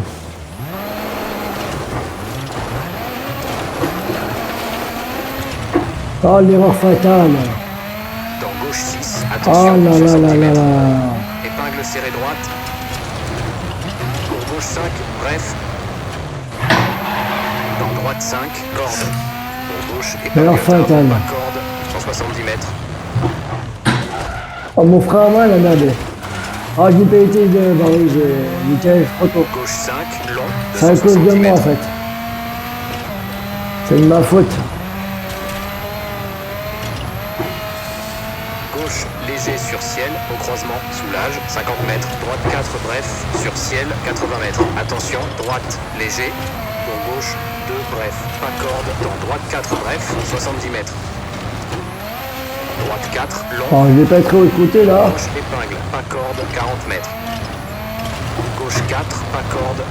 Oh l'erreur fatale. Dans gauche 6, Oh attention, là là 70 là là mètres. là. Épingle serrée droite. Pour gauche 5, bref. Dans droite 5, corde. Pour gauche, Alors, épingle fatale. tard, pas corde, 170 mètres. Oh mon frère à moi il a merdé. Oh j'ai pas été de. Bah oui, j'ai tiré trop tôt. Gauche 5, long, C'est à cause de 270 moi en mètres. fait. C'est de ma faute. Gauche, léger sur ciel, au croisement, soulage, 50 mètres. Droite 4, bref, sur ciel, 80 mètres. Attention, droite, léger. Pour gauche, 2, bref, pas corde. Dans droite 4, bref, 70 mètres. Droite 4, long. Oh je vais pas être écouté là. Gauche, épingle, pas corde, 40 mètres. Gauche 4, pas corde.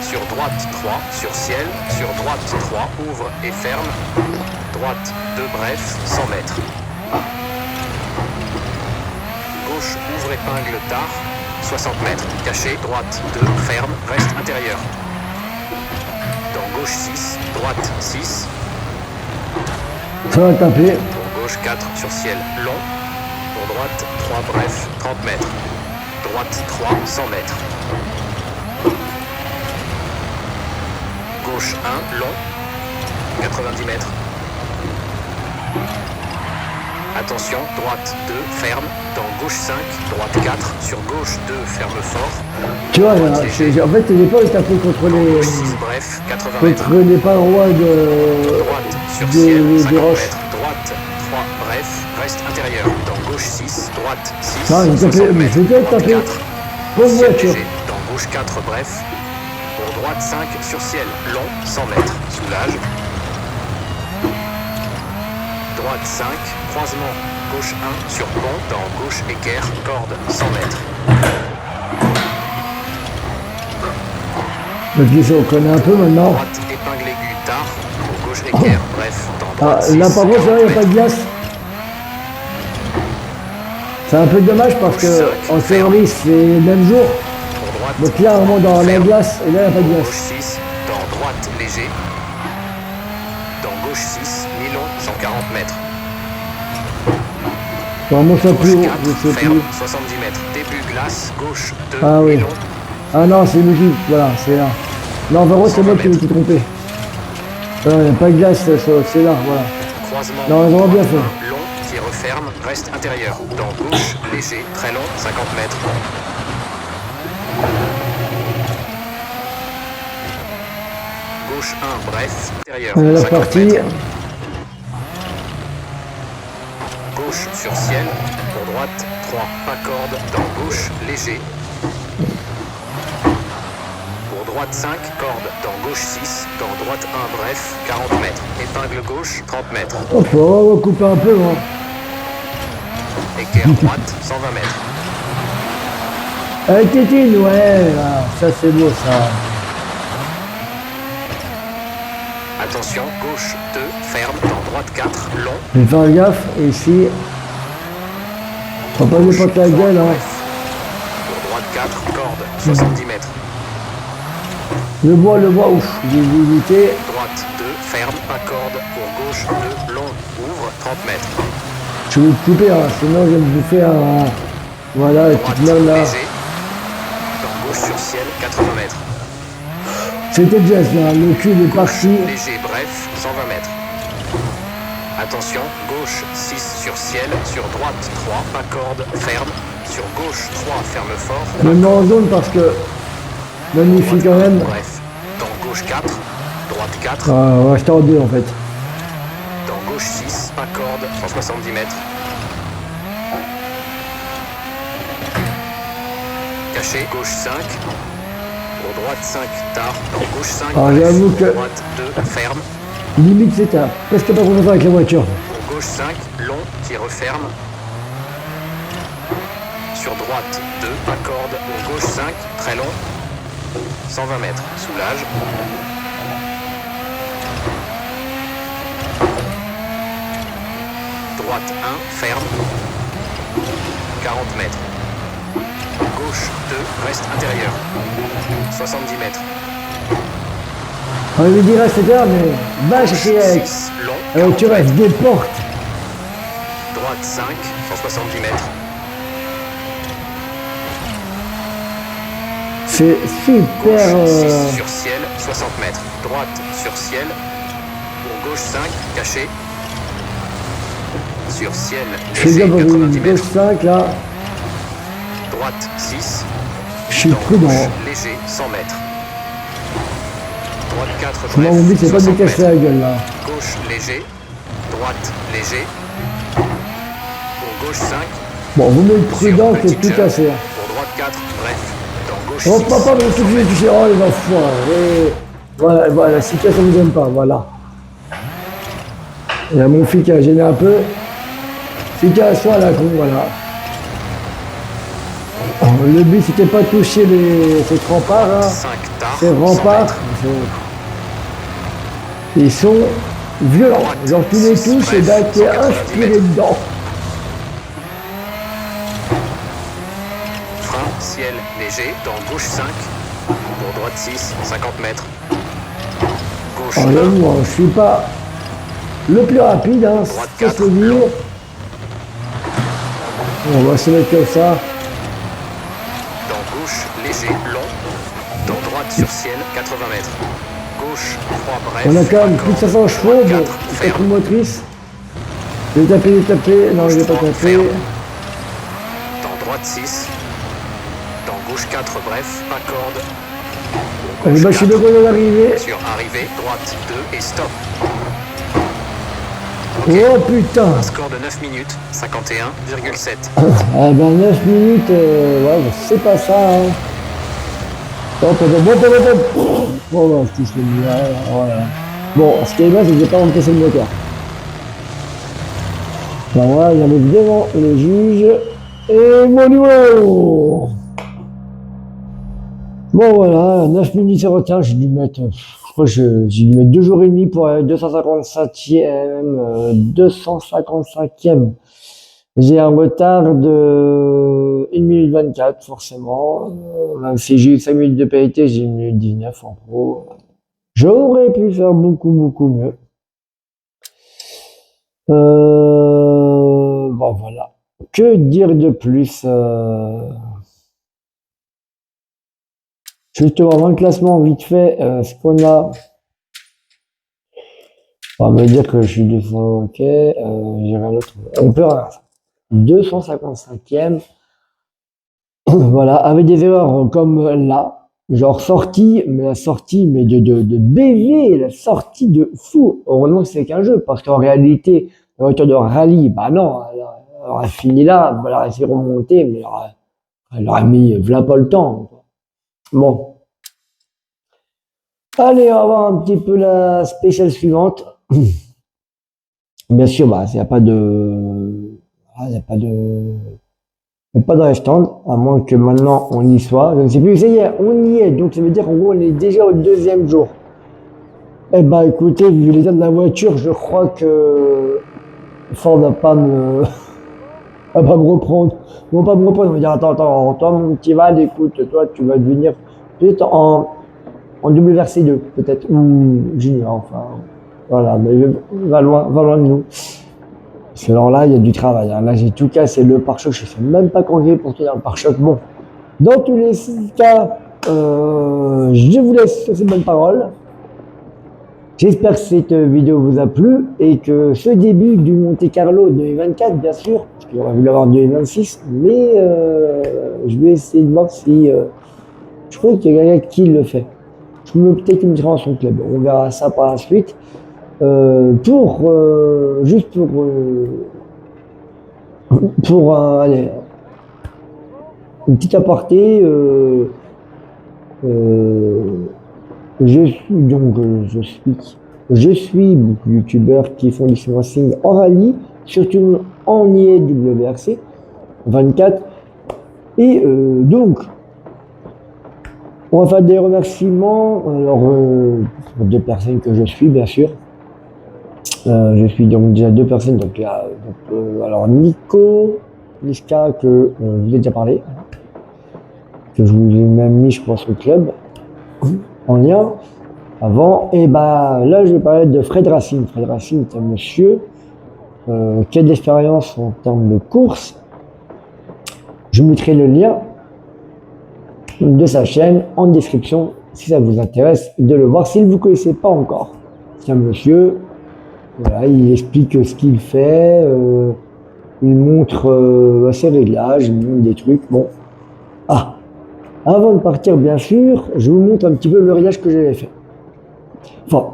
Sur droite 3, sur ciel, sur droite 3, ouvre et ferme. Droite 2, bref, 100 mètres. Gauche, ouvre épingle tard, 60 mètres. Caché, droite 2, ferme, reste intérieur. Dans gauche 6, droite 6, Ça va taper. pour gauche 4 sur ciel long. Pour droite 3, bref, 30 mètres. Droite 3, 100 mètres. Gauche 1, long, 90 mètres. Attention, droite 2, ferme. Dans gauche 5, droite 4, sur gauche 2, ferme fort. Tu vois, là, en fait, j'ai pas tapé contre Dans les, gauche 6, bref, 80 mètres. contre les parois de, Droite sur ciel, des 50 roches. mètres. Droite 3, bref, reste intérieur. Dans gauche 6, droite 6, Non, j'ai tapé, 60 mais mètres. j'ai peut-être Droite tapé. 4, Pauvre ciel voiture. léger. Dans gauche 4, bref. Pour droite 5, sur ciel, long, 100 mètres. Soulage. Droite 5, croisement. Gauche 1, sur pont. Dans gauche équerre, corde, 100 mètres. Donc ici, on connaît un peu maintenant. Droite épingle aiguë tard. Pour gauche équerre, bref. Dans Ah, droite 6, là, par contre, il n'y a pas de glace. C'est un peu dommage parce que en service, c'est le même jour. Pour droite. Donc là, on remonte dans la ferme. glace, et là, il n'y a pas de Gauche glace. 6, dans droite léger. Dans gauche 6, mi-long, 140 mètres. On remonte ça plus Gauche haut, 4, je sais ferme, plus. 70 mètres. Début glace, gauche 2, Ah oui. mi-long. Ah non, c'est musique, voilà, c'est là. Non, vraiment, c'est moi qui m'étais trompé. Il n'y a pas de glace, c'est là, voilà. Croisement. Non, on a vraiment bien droite fait. 1, long, qui referme, reste intérieur. Dans gauche, léger, très long, 50 mètres. Gauche 1, bref, intérieur, On est là 50 parti. mètres. Gauche sur ciel, pour droite 3, pas corde, dans gauche, léger. Pour droite 5, corde, dans gauche 6, dans droite 1, bref, 40 mètres. Épingle gauche, 30 mètres. Hop, on va couper un peu, hein. Équerre droite, 120 mètres. Tétine, ouais, là, ça c'est beau, ça. Attention, gauche 2, ferme, dans droite 4, long. Je vais faire gaffe, et ici, faut pas lui porter la gueule, hein. Bref. Pour droite 4, corde, 70 mètres. Le bois, ouf, j'ai visité. Droite 2, ferme, pas corde. Pour gauche 2, long, ouvre, 30 mètres. Je vais te couper, hein, sinon je vais me bouffer un... Voilà, la Droite petite main là. léger. Dans gauche sur ciel, 80 mètres. C'était bien ça, le cul est parti. Léger, bref, 120 mètres. Attention, gauche 6 sur ciel, sur droite 3, pas corde, ferme. Sur gauche 3, ferme fort. Je me mets en zone parce que... Magnifique quand même. Bref, dans gauche 4, droite 4, Ah, on va rester en deux en fait. dans gauche 6, pas corde, 170 mètres. Caché, gauche 5, pour droite 5, tard, dans gauche 5, Ah, bref, j'avoue que- droite 2, ferme. Limite c'est tard. Presque pas confiance avec la voiture. Pour gauche 5, long, qui referme. Sur droite 2, pas corde, pour gauche 5, très long. 120 mètres, soulage. Droite 1, ferme. 40 mètres. Gauche 2, reste intérieur. 70 mètres. On lui dirait c'est tard, mais va chercher avec... 6, long, Tu 40 restes mètres. des portes. Droite 5, 170 mètres. C'est super... Gauche 6 sur ciel, 60 mètres. Droite sur ciel. Pour gauche 5, caché. Sur ciel, Je fais léger, gaffe, 90 gauche mètres. 5 là. Droite 6. Je suis Dans prudent. gauche, léger, 100 mètres. Droite 4, Moi, mon but c'est pas de me 60 casser la mètres. gueule là. Gauche, léger. Droite, léger. Pour gauche 5. Bon, vous mettez prudent Sur que petit tout jump. casser. Pour droite 4, bref. Dans gauche 6. Oh papa, mais tout de suite, tu sais, oh les enfoirés. Voilà, voilà, si ça ne vous aime pas, voilà. Il y a mon fils qui a gêné un peu. Situation à la con, voilà. Le but c'était pas de toucher ces remparts là. 5 tard. Ces 100 remparts, mètres. ils sont violents. Genre tu les Six, touches et bref, ben t'es 190 inspiré mètres. dedans. Frein, ciel, léger. Dans gauche 5. Pour droite 6, 50 mètres. Gauche Alors 1. j'avoue, hein, je suis pas le plus rapide, hein, Droite ça se 4, dire. long. On va se mettre comme ça. Dans gauche, léger, long. Dans droite sur ciel, 80 mètres. Gauche, 3 bref. On a quand même pas plus de corde. 500 chevaux, Droite bon, 4, peut-être ferme. une motrice. Je vais taper, non je vais pas Gauche 3, taper. ferme. Dans droite 6. Dans gauche 4, bref, pas corde. Pour Allez, gauche bah, je suis 4, de l'arrivée. sur arrivée, droite 2 et stop. Oh putain. Score de 9 minutes, 51,7. Ah ben 9 minutes, ouais, c'est pas ça, hein. Hop, hop, hop, hop, hop, hop. Bon, non, je touche le mur, voilà. Bon, ce qui est bien, c'est que j'ai pas envie de casser le moteur. Ben voilà, j'arrive devant le juge. Et mon numéro. Bon voilà, 9 minutes de retard, j'ai dû mettre, je crois que j'ai dû mettre 2 jours et demi pour aller 255e J'ai un retard de 1 minute 24, forcément. Même si j'ai eu 5 minutes de pénalité, j'ai 1 minute 19 en pro. J'aurais pu faire beaucoup, beaucoup mieux. Bon, voilà. Que dire de plus justement, dans le classement, vite fait, ce qu'on a, on va me dire que je suis 200, ok, j'ai rien d'autre. On peut rien. 255e, voilà, avec des erreurs comme là, genre sortie, mais la sortie, mais de BV, la sortie de fou. Heureusement que c'est qu'un jeu, parce qu'en réalité, la voiture de rallye, bah non, elle aurait fini là, elle aurait essayé de remonter, mais elle aurait mis, voilà pas le temps. Bon. Allez, on va voir un petit peu la spéciale suivante. Bien sûr, bah, il n'y a pas de, il y a pas de, il y a pas de restante, à moins que maintenant on y soit. Je ne sais plus, ça y est, on y est. Donc ça veut dire qu'en gros, on est déjà au deuxième jour. Eh bah, écoutez, vu l'état de la voiture, je crois que Ford va pas me, va pas me reprendre. Ils vont pas me reprendre. Ils vont dire, attends, toi, mon petit Val, écoute, toi, tu vas devenir peut-être en WRC2, peut-être, ou junior, enfin. Voilà, mais va loin de nous. Parce que alors là, il y a du travail, hein. Là, j'ai tout cassé le pare-choc. Je ne sais même pas quand j'ai pour tenir le pare-choc. Bon, dans tous les cas, je vous laisse sur ces bonnes paroles. J'espère que cette vidéo vous a plu et que ce début du Monte Carlo 2024, bien sûr, parce que j'aurais voulu l'avoir en 2026, mais je vais essayer de voir si... je crois qu'il y a quelqu'un qui le fait. Peut-être qu'il me dira en son club. On verra ça par la suite. Juste pour allez, une petite aparté, euh, je suis beaucoup de youtubeurs qui font du racing en rallye, surtout en IWRC 24. Et donc, on va faire des remerciements. Alors, pour deux personnes que je suis, bien sûr. Je suis donc déjà deux personnes. Donc, alors Niska, que je vous ai déjà parlé, que je vous ai même mis, je crois, sur le club en lien avant. Et bah là, je vais parler de Fred Racing. Fred Racing, c'est un monsieur qui a de l'expérience en termes de course. Je vous mettrai le lien de sa chaîne en description si ça vous intéresse de le voir si vous ne connaissez pas encore. C'est un monsieur, voilà, il explique ce qu'il fait, il montre ses réglages, il montre des trucs. Bon, avant de partir, bien sûr, je vous montre un petit peu le réglage que j'avais fait. Enfin,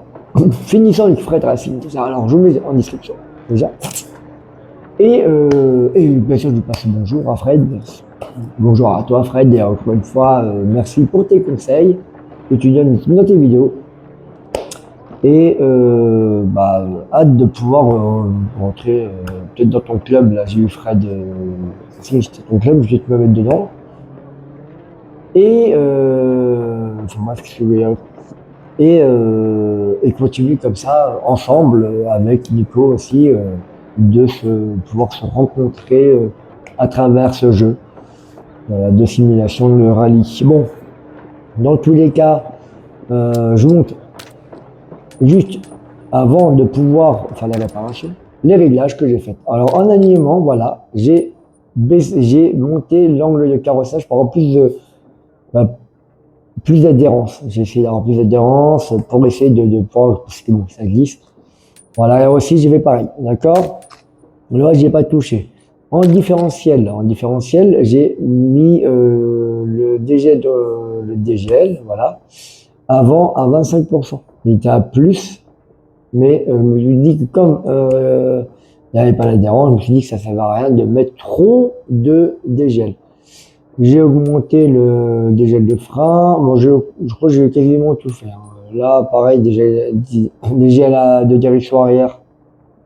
finissant avec Fred Racing, tout ça. Alors, je vous mets en description, déjà. Et bien sûr, je vous passe bonjour à Fred. Bonjour à toi, Fred, et encore une fois, merci pour tes conseils que tu donnes dans tes vidéos. Et hâte de pouvoir rentrer peut-être dans ton club. Là, j'ai eu Fred. Si c'était ton club, je vais te me mettre dedans. Et enfin, bref, qu'est-ce que je veux dire. Et continuer comme ça, ensemble, avec Nico aussi, pouvoir se rencontrer à travers ce jeu de simulation de rallye. Bon, dans tous les cas, je montre juste avant de pouvoir faire la réparation, les réglages que j'ai faits. Alors en alignement, voilà, j'ai monté l'angle de carrossage pour avoir plus d'adhérence. J'ai essayé d'avoir plus d'adhérence pour essayer de pouvoir, parce que bon, ça glisse. Voilà, et aussi j'ai fait pareil, d'accord? Là, j'ai pas touché. En différentiel, j'ai mis le DGL, voilà, avant à 25%. Il était à plus, mais je me suis dit que comme il n'y avait pas d'adhérence, je me suis dit que ça ne servait à rien de mettre trop de DGL. J'ai augmenté le dégel de frein. Bon, je crois que j'ai quasiment tout fait, hein. Là, pareil, dégel de direction arrière.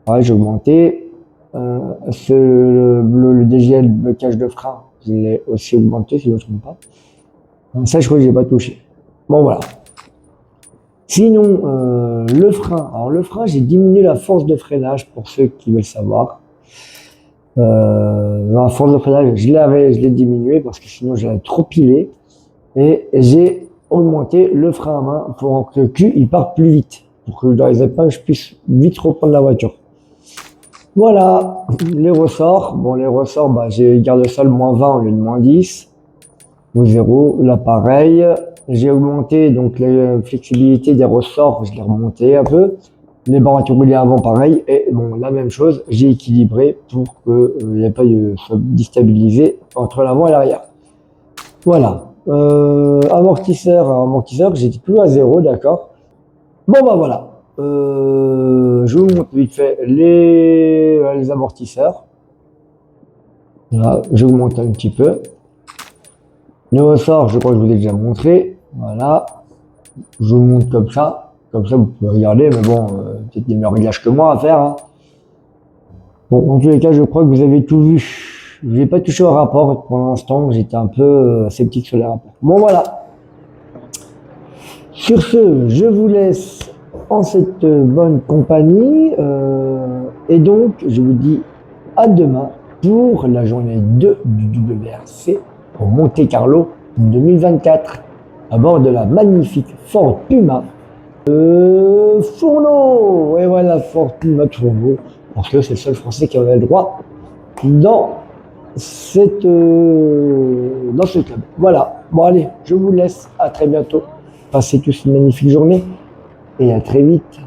Pareil, j'ai augmenté. Le DGL blocage de frein, je l'ai aussi augmenté, si je ne me trompe pas. Ça, je crois que j'ai pas touché. Bon, voilà. Sinon, le frein. Alors, le frein, j'ai diminué la force de freinage pour ceux qui veulent savoir. La force de freinage, je l'ai diminué parce que sinon j'allais trop piler. Et j'ai augmenté le frein à main pour que le cul il parte plus vite. Pour que dans les épingles, je puisse vite reprendre la voiture. Voilà, les ressorts. Bon, les ressorts, bah, j'ai garde sol -20 au lieu de -10. Ou 0, là pareil. J'ai augmenté donc la flexibilité des ressorts, je l'ai remonté un peu. Les barres anti-roulis avant pareil. Et bon, la même chose, j'ai équilibré pour que il n'y ait pas de soit déstabilisé entre l'avant et l'arrière. Voilà. Amortisseur, j'étais toujours à 0, d'accord. Bon bah voilà. Je vous montre vite fait les amortisseurs. Voilà, je vous montre un petit peu. Le ressort, je crois que je vous ai déjà montré. Voilà. Je vous montre comme ça. Comme ça, vous pouvez regarder, mais bon, peut-être des meilleurs réglages que moi à faire, hein. Bon, en tous les cas, je crois que vous avez tout vu. Je n'ai pas touché au rapport pour l'instant, j'étais un peu sceptique sur les rapports. Bon voilà. Sur ce, je vous laisse en cette bonne compagnie. Et donc, je vous dis à demain pour la journée 2 du WRC pour Monte Carlo 2024 à bord de la magnifique Ford Puma Fourneau. Et voilà, Ford Puma Fourneau, parce que c'est le seul Français qui avait le droit dans dans ce club. Voilà. Bon allez, je vous laisse. À très bientôt. Passez tous une magnifique journée et à très vite.